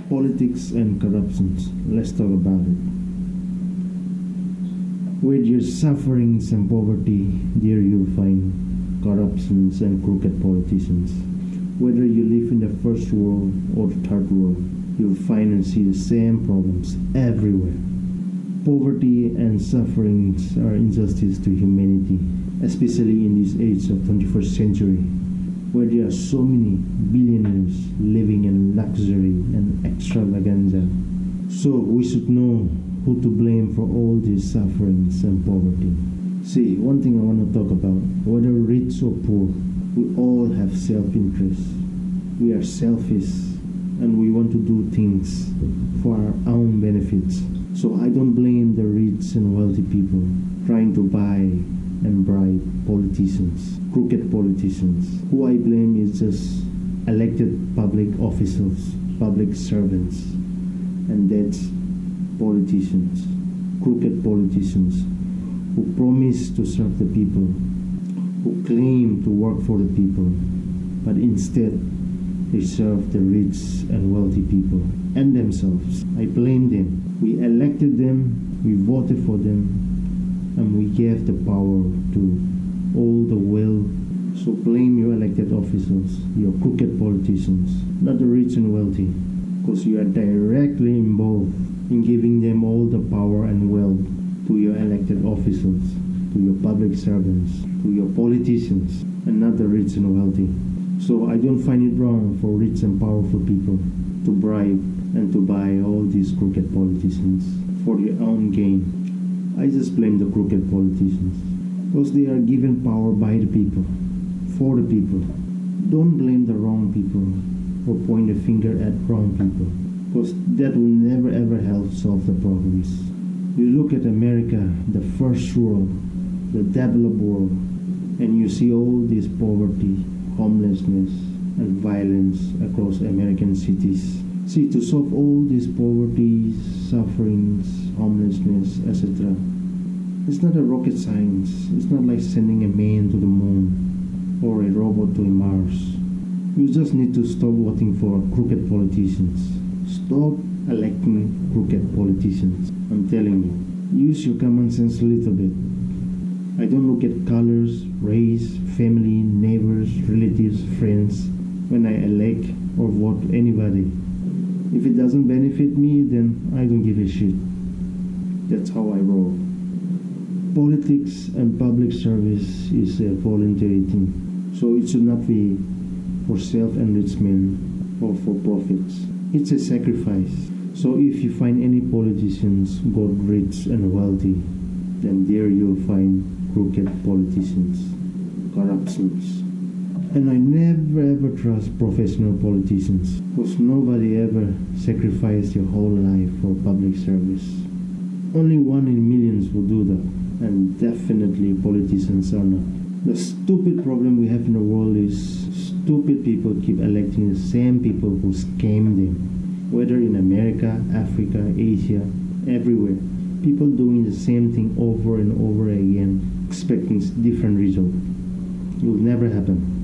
Politics and corruptions. Let's talk about it. With your sufferings and poverty, there you'll find corruptions and crooked politicians. Whether you live in the first world or the third world, you'll find and see the same problems everywhere. Poverty and sufferings are injustice to humanity, especially in this age of 21st century, where there are so many billionaires living in luxury and extravaganza. So we should know who to blame for all these sufferings and poverty. See, one thing I want to talk about, whether rich or poor, we all have self-interest. We are selfish and we want to do things for our own benefits. So I don't blame the rich and wealthy people trying to buy and bribe politicians, crooked politicians. Who I blame is just elected public officials, public servants, and that's politicians, crooked politicians who promise to serve the people, who claim to work for the people, but instead they serve the rich and wealthy people and themselves. I blame them. We elected them, we voted for them, and we gave the power to all the wealth. So blame your elected officials, your crooked politicians, not the rich and wealthy, because you are directly involved in giving them all the power and wealth to your elected officials, to your public servants, to your politicians, and not the rich and wealthy. So I don't find it wrong for rich and powerful people to bribe and to buy all these crooked politicians for their own gain. I just blame the crooked politicians because they are given power by the people, for the people. Don't blame the wrong people or point the finger at wrong people, because that will never ever help solve the problems. You look at America, the first world, the developed world, and you see all this poverty, homelessness, and violence across American cities. See, to solve all these poverty, sufferings, homelessness, etc., it's not a rocket science. It's not like sending a man to the moon or a robot to Mars. You just need to stop voting for crooked politicians. Stop electing crooked politicians. I'm telling you, use your common sense a little bit. I don't look at colors, race, family, neighbors, relatives, friends when I elect or vote anybody. If it doesn't benefit me, then I don't give a shit. That's how I roll. Politics and public service is a voluntary thing, so it should not be for self-enrichment or for profits. It's a sacrifice. So if you find any politicians got rich and wealthy, then there you'll find crooked politicians, corruptions. And I never ever trust professional politicians, because nobody ever sacrificed your whole life for public service. Only one in millions will do that, and definitely politicians are not. The stupid problem we have in the world is stupid people keep electing the same people who scam them, whether in America, Africa, Asia, everywhere. People doing the same thing over and over again, expecting different result. It will never happen.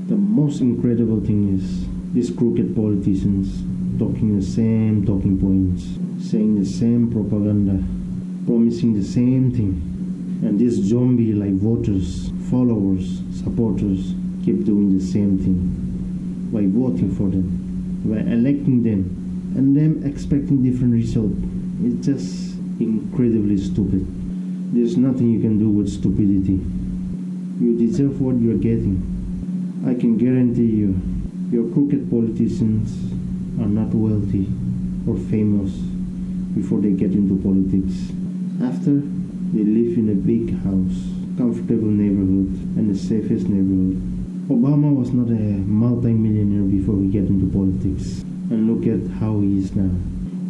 The most incredible thing is these crooked politicians talking the same talking points, saying the same propaganda, promising the same thing. And these zombie-like voters, followers, supporters keep doing the same thing by voting for them, by electing them, and them expecting different result. It's just incredibly stupid. There's nothing you can do with stupidity. You deserve what you're getting. I can guarantee you, your crooked politicians are not wealthy or famous before they get into politics. After, they live in a big house, comfortable neighborhood, and the safest neighborhood. Obama was not a multi-millionaire before he got into politics. And look at how he is now.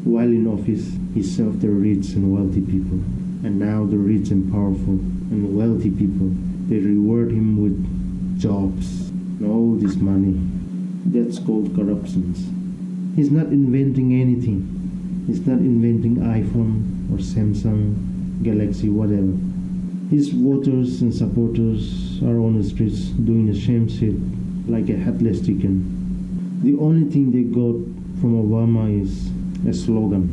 While in office, he served the rich and wealthy people. And now the rich and powerful and wealthy people, they reward him with jobs and all this money. That's called corruptions. He's not inventing anything. He's not inventing iPhone or Samsung, Galaxy, whatever. His voters and supporters are on the streets doing the same shit like a headless chicken. The only thing they got from Obama is a slogan.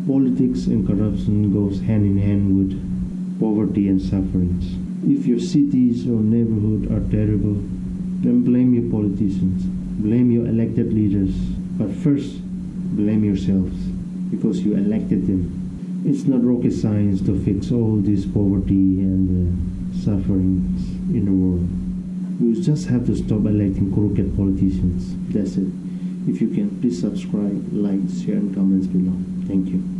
Politics and corruption goes hand in hand with poverty and sufferings. If your cities or neighborhood are terrible, then blame your politicians, blame your elected leaders, but first blame yourselves because you elected them. It's not rocket science to fix all this poverty and sufferings in the world. You just have to stop electing crooked politicians. That's it. If you can, please subscribe, like, share, and comments below. Thank you.